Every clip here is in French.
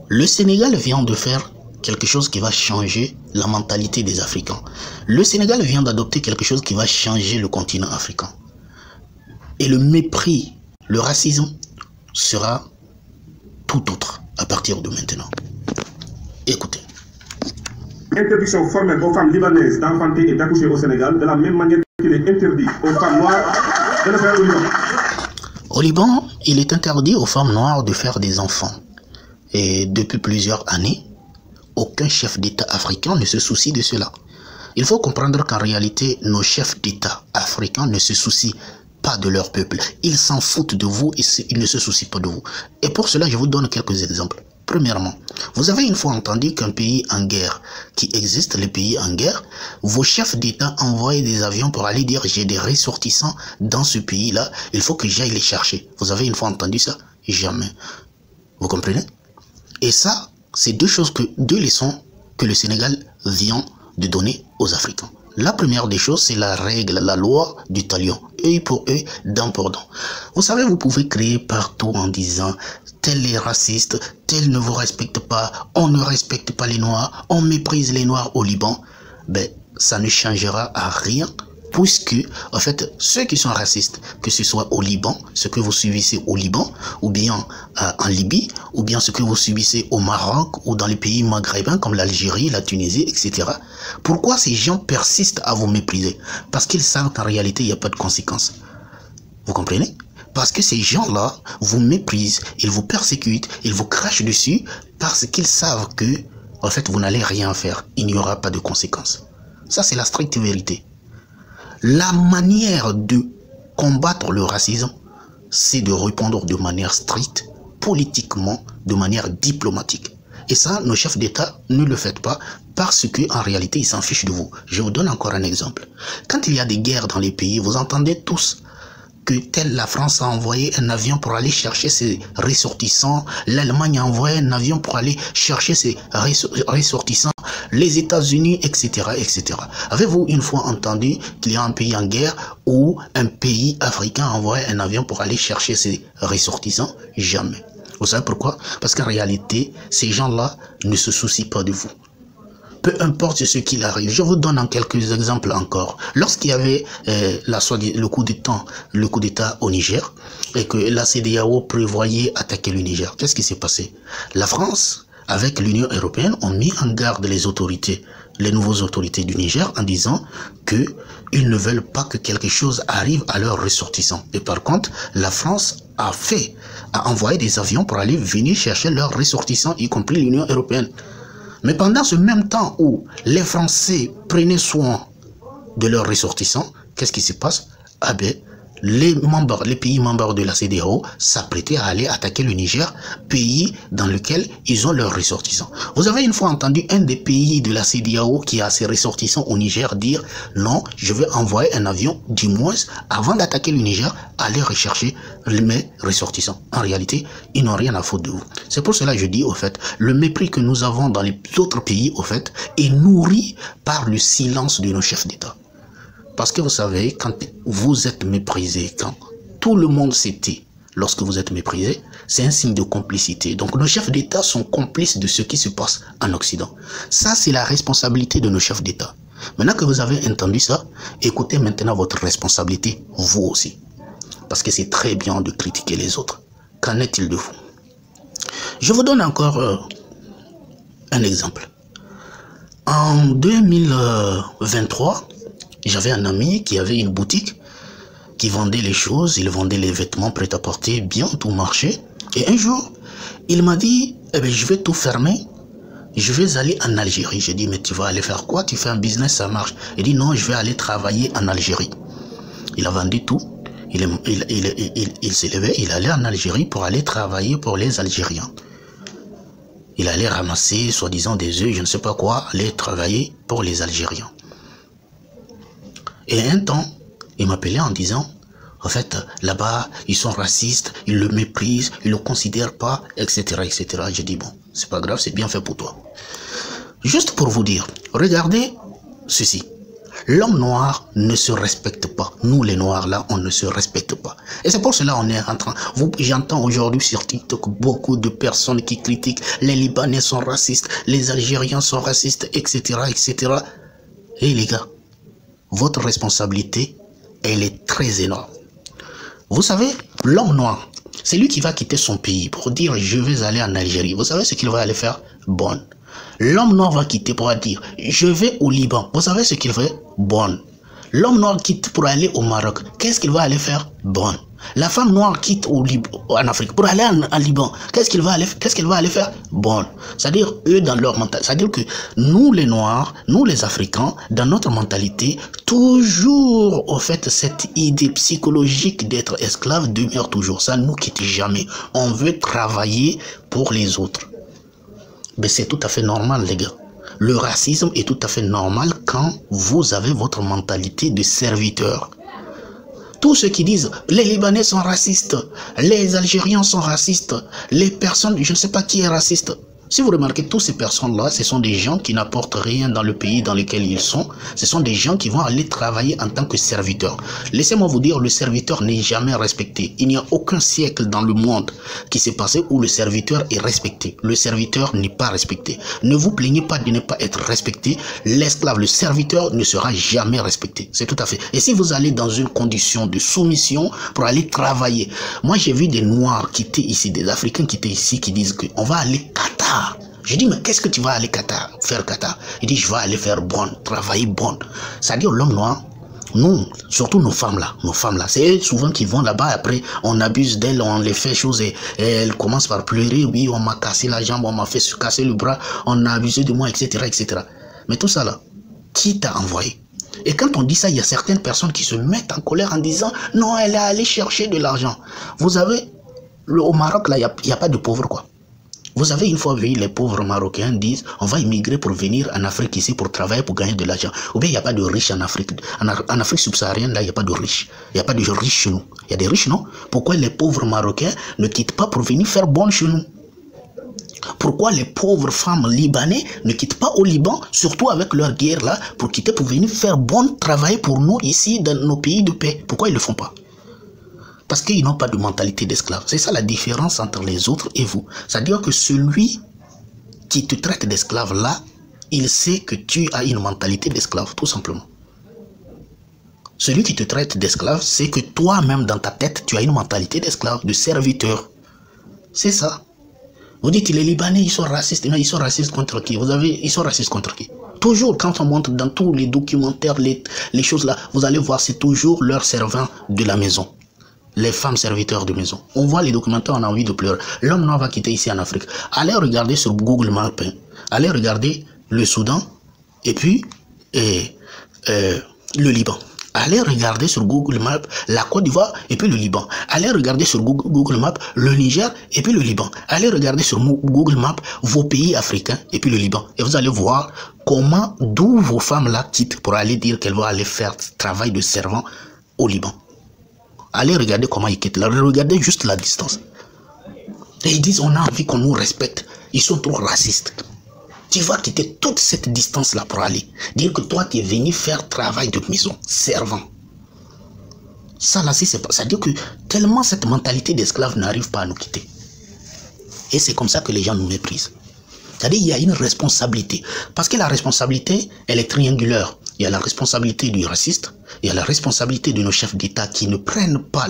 Le Sénégal vient de faire quelque chose qui va changer la mentalité des Africains. Le Sénégal vient d'adopter quelque chose qui va changer le continent africain. Et le mépris, le racisme sera tout autre à partir de maintenant. Écoutez. Interdiction formelle aux femmes libanaises d'enfanter et d'accoucher au Sénégal, de la même manière qu'il est interdit aux femmes noires de le faire au Liban. Au Liban, il est interdit aux femmes noires de faire des enfants. Et depuis plusieurs années, aucun chef d'État africain ne se soucie de cela. Il faut comprendre qu'en réalité, nos chefs d'État africains ne se soucient pas de leur peuple. Ils s'en foutent de vous et ils ne se soucient pas de vous. Et pour cela, je vous donne quelques exemples. Premièrement, vous avez une fois entendu qu'un pays en guerre qui existe, les pays en guerre, vos chefs d'État envoient des avions pour aller dire j'ai des ressortissants dans ce pays-là, il faut que j'aille les chercher. Vous avez une fois entendu ça? Jamais. Vous comprenez? Et ça, c'est deux leçons que le Sénégal vient de donner aux Africains. La première des choses, c'est la règle, la loi du talion. Œil pour œil, dent pour dent. Vous savez, vous pouvez créer partout en disant tel est raciste, tel ne vous respecte pas, on ne respecte pas les Noirs, on méprise les Noirs au Liban. Ben, ça ne changera à rien. Puisque, en fait, ceux qui sont racistes, que ce soit au Liban, ce que vous subissez au Liban, ou bien en Libye, ou bien ce que vous subissez au Maroc, ou dans les pays maghrébins comme l'Algérie, la Tunisie, etc. Pourquoi ces gens persistent à vous mépriser? Parce qu'ils savent qu'en réalité, il n'y a pas de conséquences. Vous comprenez? Parce que ces gens-là vous méprisent, ils vous persécutent, ils vous crachent dessus, parce qu'ils savent que, en fait, vous n'allez rien faire. Il n'y aura pas de conséquences. Ça, c'est la stricte vérité. La manière de combattre le racisme, c'est de répondre de manière stricte, politiquement, de manière diplomatique. Et ça, nos chefs d'État ne le font pas parce qu'en réalité, ils s'en fichent de vous. Je vous donne encore un exemple. Quand il y a des guerres dans les pays, vous entendez tous que la France a envoyé un avion pour aller chercher ses ressortissants, l'Allemagne a envoyé un avion pour aller chercher ses ressortissants, les États-Unis, etc., etc. Avez-vous une fois entendu qu'il y a un pays en guerre où un pays africain a envoyé un avion pour aller chercher ses ressortissants? Jamais. Vous savez pourquoi? Parce qu'en réalité, ces gens-là ne se soucient pas de vous. Peu importe ce qu'il arrive. Je vous donne en quelques exemples encore. Lorsqu'il y avait le coup d'État au Niger et que la CEDEAO prévoyait attaquer le Niger, qu'est-ce qui s'est passé? La France, avec l'Union européenne, ont mis en garde les nouvelles autorités du Niger en disant qu'ils ne veulent pas que quelque chose arrive à leurs ressortissants. Et par contre, la France a envoyé des avions pour aller venir chercher leurs ressortissants, y compris l'Union européenne. Mais pendant ce même temps où les Français prenaient soin de leurs ressortissants, qu'est-ce qui se passe? Ah ben, les pays membres de la CEDEAO s'apprêtaient à aller attaquer le Niger, pays dans lequel ils ont leurs ressortissants. Vous avez une fois entendu un des pays de la CEDEAO qui a ses ressortissants au Niger dire non, je vais envoyer un avion, du moins, avant d'attaquer le Niger, aller rechercher mes ressortissants. En réalité, ils n'ont rien à foutre de vous. C'est pour cela que je dis, au fait, le mépris que nous avons dans les autres pays, au fait, est nourri par le silence de nos chefs d'État. Parce que vous savez, quand vous êtes méprisé, quand tout le monde se tait, lorsque vous êtes méprisé, c'est un signe de complicité. Donc nos chefs d'État sont complices de ce qui se passe en Occident. Ça, c'est la responsabilité de nos chefs d'État. Maintenant que vous avez entendu ça, écoutez maintenant votre responsabilité, vous aussi. Parce que c'est très bien de critiquer les autres. Qu'en est-il de vous? Je vous donne encore un exemple. En 2023, j'avais un ami qui avait une boutique qui vendait les choses, il vendait les vêtements prêts à porter, bien tout marché. Et un jour, il m'a dit, eh bien, je vais tout fermer, je vais aller en Algérie. J'ai dit, mais tu vas aller faire quoi? Tu fais un business, ça marche. Il dit, non, je vais aller travailler en Algérie. Il a vendu tout, il s'est levé, il allait en Algérie pour aller travailler pour les Algériens. Il allait ramasser, soi-disant, des œufs, je ne sais pas quoi, aller travailler pour les Algériens. Et un temps, il m'appelait en disant, en fait, là-bas, ils sont racistes, ils le méprisent, ils le considèrent pas, etc., etc. J'ai dit, bon, c'est pas grave, c'est bien fait pour toi. Juste pour vous dire, regardez ceci. L'homme noir ne se respecte pas. Nous, les noirs, là, on ne se respecte pas. Et c'est pour cela qu'on est en train... J'entends aujourd'hui sur TikTok beaucoup de personnes qui critiquent les Libanais sont racistes, les Algériens sont racistes, etc., etc. Et les gars, votre responsabilité, elle est très énorme. Vous savez, l'homme noir, c'est lui qui va quitter son pays pour dire « je vais aller en Algérie ». Vous savez ce qu'il va aller faire? Bon. L'homme noir va quitter pour dire « je vais au Liban ». Vous savez ce qu'il fait? Bon. L'homme noir quitte pour aller au Maroc. Qu'est-ce qu'il va aller faire? Bon. La femme noire quitte en Afrique pour aller en Liban. Qu'est-ce qu'elle va aller faire? Bon. C'est-à-dire, eux, dans leur mentalité. C'est-à-dire que nous, les Noirs, nous, les Africains, dans notre mentalité, toujours, au fait, cette idée psychologique d'être esclave demeure toujours. Ça ne nous quitte jamais. On veut travailler pour les autres. Mais c'est tout à fait normal, les gars. Le racisme est tout à fait normal quand vous avez votre mentalité de serviteur. Tous ceux qui disent les Libanais sont racistes, les Algériens sont racistes, les personnes, je ne sais pas qui est raciste. Si vous remarquez, toutes ces personnes-là, ce sont des gens qui n'apportent rien dans le pays dans lequel ils sont. Ce sont des gens qui vont aller travailler en tant que serviteurs. Laissez-moi vous dire, le serviteur n'est jamais respecté. Il n'y a aucun siècle dans le monde qui s'est passé où le serviteur est respecté. Le serviteur n'est pas respecté. Ne vous plaignez pas de ne pas être respecté. L'esclave, le serviteur ne sera jamais respecté. C'est tout à fait. Et si vous allez dans une condition de soumission pour aller travailler, moi j'ai vu des Noirs qui étaient ici, des Africains qui étaient ici, qui disent qu'on va aller Qatar. Je dis, mais qu'est-ce que tu vas aller faire Qatar? Il dit, je vais aller faire bon, travailler bon. C'est-à-dire, l'homme noir, nous, surtout nos femmes là, c'est eux souvent qui vont là-bas, après, on abuse d'elles, on les fait choses et elles commencent par pleurer, oui, on m'a cassé la jambe, on m'a fait casser le bras, on a abusé de moi, etc., etc. Mais tout ça là, qui t'a envoyé? Et quand on dit ça, il y a certaines personnes qui se mettent en colère en disant, non, elle est allée chercher de l'argent. Vous savez, au Maroc là, il n'y a pas de pauvres quoi. Vous avez une fois vu les pauvres Marocains disent on va immigrer pour venir en Afrique ici pour travailler, pour gagner de l'argent. Ou bien il n'y a pas de riches en Afrique. En Afrique subsaharienne, là, il n'y a pas de riches. Il n'y a pas de riches chez nous. Il y a des riches, non? Pourquoi les pauvres Marocains ne quittent pas pour venir faire bon chez nous? Pourquoi les pauvres femmes libanais ne quittent pas au Liban, surtout avec leur guerre là, pour quitter pour venir faire bon travail pour nous ici dans nos pays de paix? Pourquoi ils ne le font pas? Parce qu'ils n'ont pas de mentalité d'esclave. C'est ça la différence entre les autres et vous. C'est-à-dire que celui qui te traite d'esclave là, il sait que tu as une mentalité d'esclave, tout simplement. Celui qui te traite d'esclave, c'est que toi-même dans ta tête, tu as une mentalité d'esclave, de serviteur. C'est ça. Vous dites les Libanais, ils sont racistes. Mais ils sont racistes contre qui? Ils sont racistes contre qui? Toujours, quand on montre dans tous les documentaires, les choses là, vous allez voir, c'est toujours leurs servants de la maison. Les femmes serviteurs de maison. On voit les documentaires, on a envie de pleurer. L'homme noir va quitter ici en Afrique. Allez regarder sur Google Maps. Allez regarder le Soudan et puis le Liban. Allez regarder sur Google Maps la Côte d'Ivoire et puis le Liban. Allez regarder sur Google Maps le Niger et puis le Liban. Allez regarder sur Google Maps vos pays africains et puis le Liban. Et vous allez voir comment, d'où vos femmes là quittent pour aller dire qu'elles vont aller faire travail de servant au Liban. Allez regarder comment ils quittent. Regardez juste la distance. Et ils disent on a envie qu'on nous respecte. Ils sont trop racistes. Tu vas quitter toute cette distance-là pour aller dire que toi, tu es venu faire travail de maison, servant. Ça, là, c'est pas. C'est-à-dire que tellement cette mentalité d'esclave n'arrive pas à nous quitter. Et c'est comme ça que les gens nous méprisent. C'est-à-dire qu'il y a une responsabilité. Parce que la responsabilité, elle est triangulaire. Il y a la responsabilité du raciste, il y a la responsabilité de nos chefs d'État qui ne prennent pas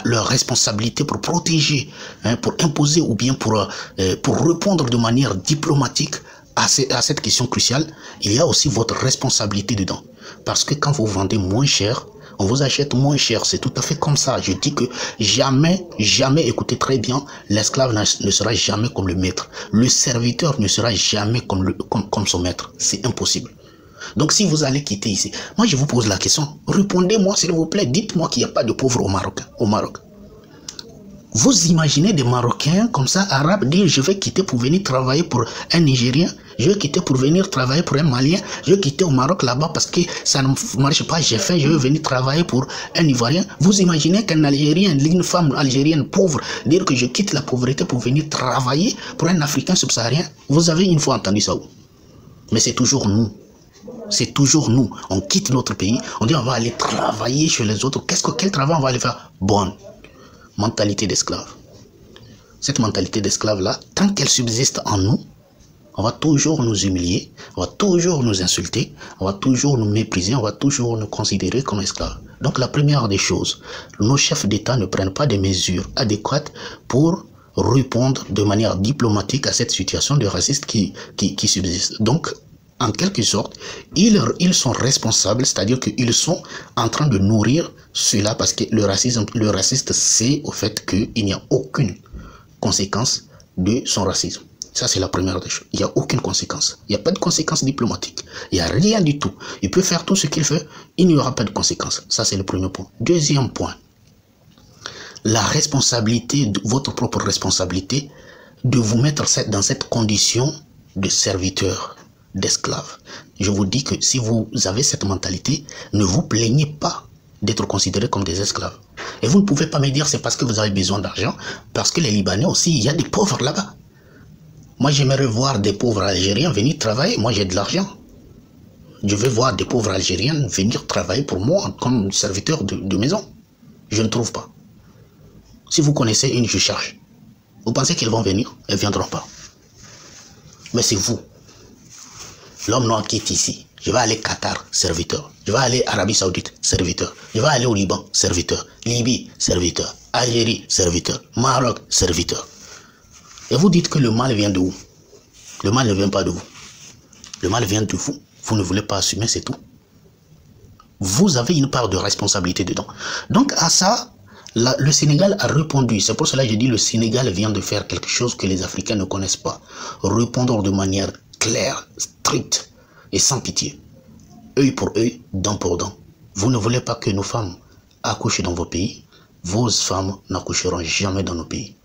leur responsabilité pour protéger, hein, pour imposer ou bien pour répondre de manière diplomatique à cette question cruciale. Il y a aussi votre responsabilité dedans. Parce que quand vous vendez moins cher, on vous achète moins cher. C'est tout à fait comme ça. Je dis que jamais, écoutez très bien, l'esclave ne sera jamais comme le maître. Le serviteur ne sera jamais comme son maître. C'est impossible. Donc si vous allez quitter ici, moi je vous pose la question, répondez-moi s'il vous plaît, dites-moi qu'il n'y a pas de pauvres au Maroc. Vous imaginez des Marocains comme ça, arabes, dire je vais quitter pour venir travailler pour un Nigérien, je vais quitter pour venir travailler pour un Malien, je vais quitter au Maroc là-bas parce que ça ne marche pas, j'ai faim, je vais venir travailler pour un Ivoirien. Vous imaginez qu'un Algérien, une femme algérienne pauvre, dire que je quitte la pauvreté pour venir travailler pour un Africain subsaharien? Vous avez une fois entendu ça où? Mais c'est toujours nous. C'est toujours nous. On quitte notre pays, on dit on va aller travailler chez les autres. Quel travail on va aller faire? Bonne mentalité d'esclave. Cette mentalité d'esclave-là, tant qu'elle subsiste en nous, on va toujours nous humilier, on va toujours nous insulter, on va toujours nous mépriser, on va toujours nous considérer comme esclaves. Donc la première des choses, nos chefs d'État ne prennent pas des mesures adéquates pour répondre de manière diplomatique à cette situation de racisme qui subsiste. Donc, en quelque sorte, ils sont responsables, c'est-à-dire qu'ils sont en train de nourrir cela parce que le raciste sait au fait qu'il n'y a aucune conséquence de son racisme. Ça, c'est la première des choses. Il n'y a aucune conséquence. Il n'y a pas de conséquence diplomatique. Il n'y a rien du tout. Il peut faire tout ce qu'il veut. Il n'y aura pas de conséquences. Ça, c'est le premier point. Deuxième point. La responsabilité, votre propre responsabilité, de vous mettre dans cette condition de serviteur, d'esclave. Je vous dis que si vous avez cette mentalité, ne vous plaignez pas d'être considérés comme des esclaves. Et vous ne pouvez pas me dire c'est parce que vous avez besoin d'argent, parce que les Libanais aussi, il y a des pauvres là-bas. Moi, j'aimerais voir des pauvres Algériens venir travailler. Moi, j'ai de l'argent. Je veux voir des pauvres Algériens venir travailler pour moi comme serviteur de maison. Je ne trouve pas. Si vous connaissez une, je cherche. Vous pensez qu'ils vont venir? Elles ne viendront pas. Mais c'est vous. L'homme noir qui est ici. Je vais aller Qatar, serviteur. Je vais aller Arabie Saoudite, serviteur. Je vais aller au Liban, serviteur. Libye, serviteur. Algérie, serviteur. Maroc, serviteur. Et vous dites que le mal vient de où? Le mal ne vient pas de vous. Le mal vient de vous. Vous ne voulez pas assumer, c'est tout. Vous avez une part de responsabilité dedans. Donc à ça, le Sénégal a répondu. C'est pour cela que je dis le Sénégal vient de faire quelque chose que les Africains ne connaissent pas. Répondre de manière claire, stricte et sans pitié. Œil pour œil, dent pour dent. Vous ne voulez pas que nos femmes accouchent dans vos pays. Vos femmes n'accoucheront jamais dans nos pays.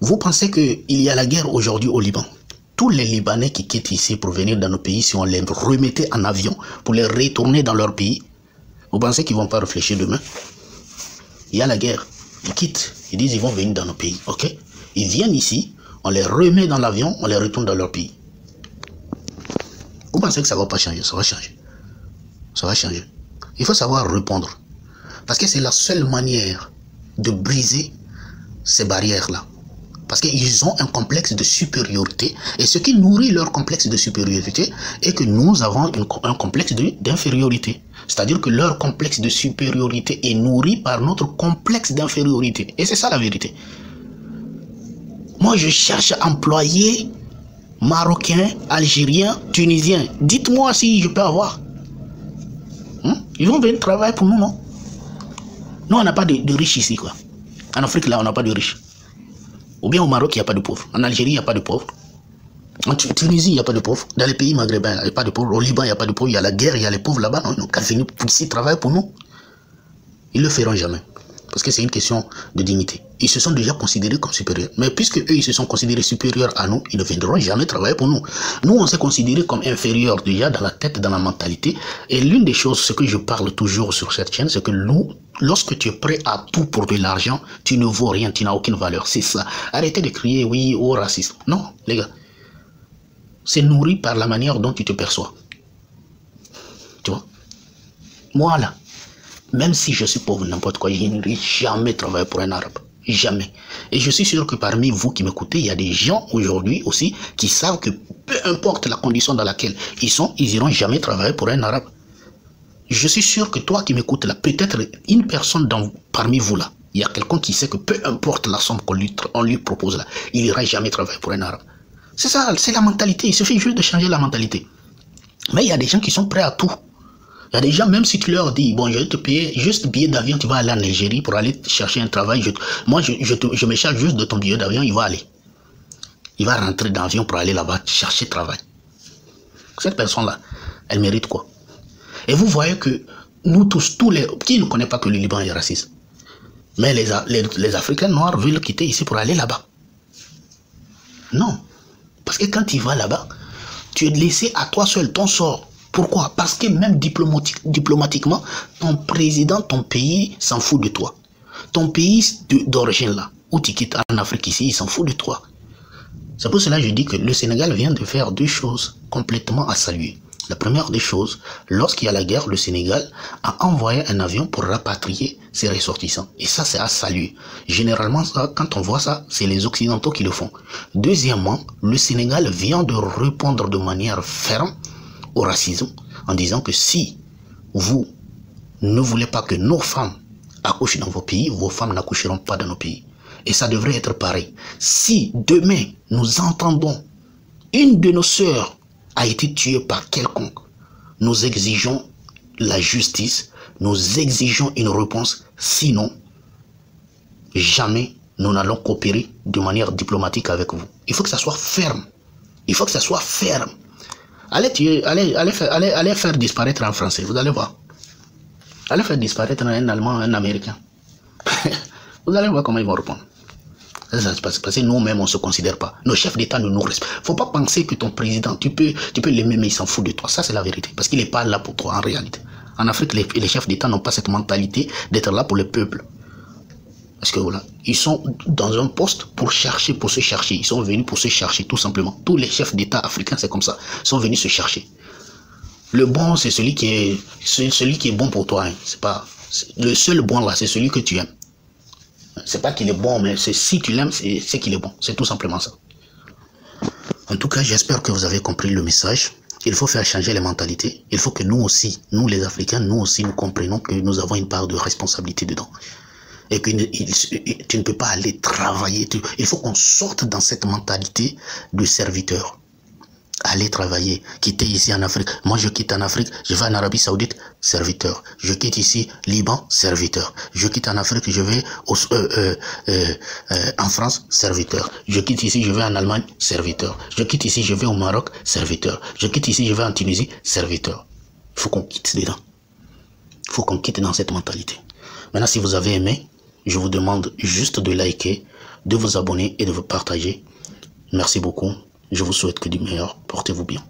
Vous pensez qu'il y a la guerre aujourd'hui au Liban? Tous les Libanais qui quittent ici pour venir dans nos pays, si on les remettait en avion pour les retourner dans leur pays, vous pensez qu'ils ne vont pas réfléchir demain? Il y a la guerre. Ils quittent. Ils disent qu'ils vont venir dans nos pays. Ok? Ils viennent ici, on les remet dans l'avion, on les retourne dans leur pays. Vous pensez que ça ne va pas changer? Ça va changer. Ça va changer. Il faut savoir répondre. Parce que c'est la seule manière de briser ces barrières-là. Parce qu'ils ont un complexe de supériorité. Et ce qui nourrit leur complexe de supériorité est que nous avons un complexe d'infériorité. C'est-à-dire que leur complexe de supériorité est nourri par notre complexe d'infériorité. Et c'est ça la vérité. Moi, je cherche à employer Marocains, Algériens, Tunisiens. Dites-moi si je peux avoir. Ils vont venir travailler pour nous, non? Nous, on n'a pas de riches ici, quoi. En Afrique, là, on n'a pas de riches. Ou bien au Maroc, il n'y a pas de pauvres. En Algérie, il n'y a pas de pauvres. En Tunisie, il n'y a pas de pauvres. Dans les pays maghrébins, il n'y a pas de pauvres. Au Liban, il n'y a pas de pauvres. Il y a la guerre, il y a les pauvres là-bas. Non, ils venir ici travailler pour nous. Ils ne le feront jamais. Parce que c'est une question de dignité. Ils se sont déjà considérés comme supérieurs. Mais puisque eux, ils se sont considérés supérieurs à nous, ils ne viendront jamais travailler pour nous. Nous, on s'est considérés comme inférieurs déjà dans la tête, dans la mentalité. Et l'une des choses, ce que je parle toujours sur cette chaîne, c'est que nous, lorsque tu es prêt à tout pour de l'argent, tu ne vaux rien, tu n'as aucune valeur. C'est ça. Arrêtez de crier oui au racisme. Non, les gars. C'est nourri par la manière dont tu te perçois. Tu vois? Moi, là, même si je suis pauvre, n'importe quoi, je n'irai jamais travailler pour un arabe. Jamais. Et je suis sûr que parmi vous qui m'écoutez, il y a des gens aujourd'hui aussi qui savent que peu importe la condition dans laquelle ils sont, ils n'iront jamais travailler pour un arabe. Je suis sûr que toi qui m'écoutes là, peut-être une personne parmi vous là, il y a quelqu'un qui sait que peu importe la somme qu'on lui propose là, il n'ira jamais travailler pour un arabe. C'est ça, c'est la mentalité. Il suffit juste de changer la mentalité. Mais il y a des gens qui sont prêts à tout. Il y a des gens, même si tu leur dis, bon, je vais te payer juste billet d'avion, tu vas aller en Algérie pour aller chercher un travail. Moi, je me charge juste de ton billet d'avion, il va aller. Il va rentrer dans l'avion pour aller là-bas chercher travail. Cette personne-là, elle mérite quoi? Et vous voyez que nous tous qui ne connaît pas que le Liban est raciste? Mais les Africains noirs veulent quitter ici pour aller là-bas. Non. Parce que quand tu vas là-bas, tu es laissé à toi seul, ton sort. Pourquoi? Parce que même diplomatiquement, ton président, ton pays s'en fout de toi. Ton pays d'origine là, où tu quittes en Afrique ici, il s'en fout de toi. C'est pour cela que je dis que le Sénégal vient de faire deux choses complètement à saluer. La première des choses, lorsqu'il y a la guerre, le Sénégal a envoyé un avion pour rapatrier ses ressortissants. Et ça, c'est à saluer. Généralement, ça, quand on voit ça, c'est les Occidentaux qui le font. Deuxièmement, le Sénégal vient de répondre de manière ferme au racisme en disant que si vous ne voulez pas que nos femmes accouchent dans vos pays, vos femmes n'accoucheront pas dans nos pays. Et ça devrait être pareil. Si demain, nous entendons une de nos sœurs a été tuée par quelconque, nous exigeons la justice, nous exigeons une réponse, sinon, jamais nous n'allons coopérer de manière diplomatique avec vous. Il faut que ça soit ferme. Il faut que ça soit ferme. Allez faire disparaître un Français, vous allez voir. Allez faire disparaître un Allemand, un Américain. Vous allez voir comment ils vont répondre. Parce que nous-mêmes, on ne se considère pas. Nos chefs d'État ne nous respectent. Il ne faut pas penser que ton président, tu peux l'aimer, mais il s'en fout de toi. Ça, c'est la vérité. Parce qu'il n'est pas là pour toi, en réalité. En Afrique, les chefs d'État n'ont pas cette mentalité d'être là pour le peuple. Parce que voilà, ils sont dans un poste pour chercher, pour se chercher. Ils sont venus pour se chercher, tout simplement. Tous les chefs d'État africains, c'est comme ça. Ils sont venus se chercher. Le bon, c'est celui qui est bon pour toi. Hein. C'est pas le seul bon là, c'est celui que tu aimes. C'est pas qu'il est bon, mais si tu l'aimes, c'est qu'il est bon. C'est tout simplement ça. En tout cas, j'espère que vous avez compris le message. Il faut faire changer les mentalités. Il faut que nous aussi, nous les Africains, nous aussi, nous comprenions que nous avons une part de responsabilité dedans. Et que tu ne peux pas aller travailler. Il faut qu'on sorte dans cette mentalité de serviteur. Aller travailler, quitter ici en Afrique. Moi, je quitte en Afrique, je vais en Arabie Saoudite, serviteur. Je quitte ici, Liban, serviteur. Je quitte en Afrique, je vais en France, serviteur. Je quitte ici, je vais en Allemagne, serviteur. Je quitte ici, je vais au Maroc, serviteur. Je quitte ici, je vais en Tunisie, serviteur. Il faut qu'on quitte dedans. Il faut qu'on quitte dans cette mentalité. Maintenant, si vous avez aimé, je vous demande juste de liker, de vous abonner et de vous partager. Merci beaucoup. Je vous souhaite que du meilleur. Portez-vous bien.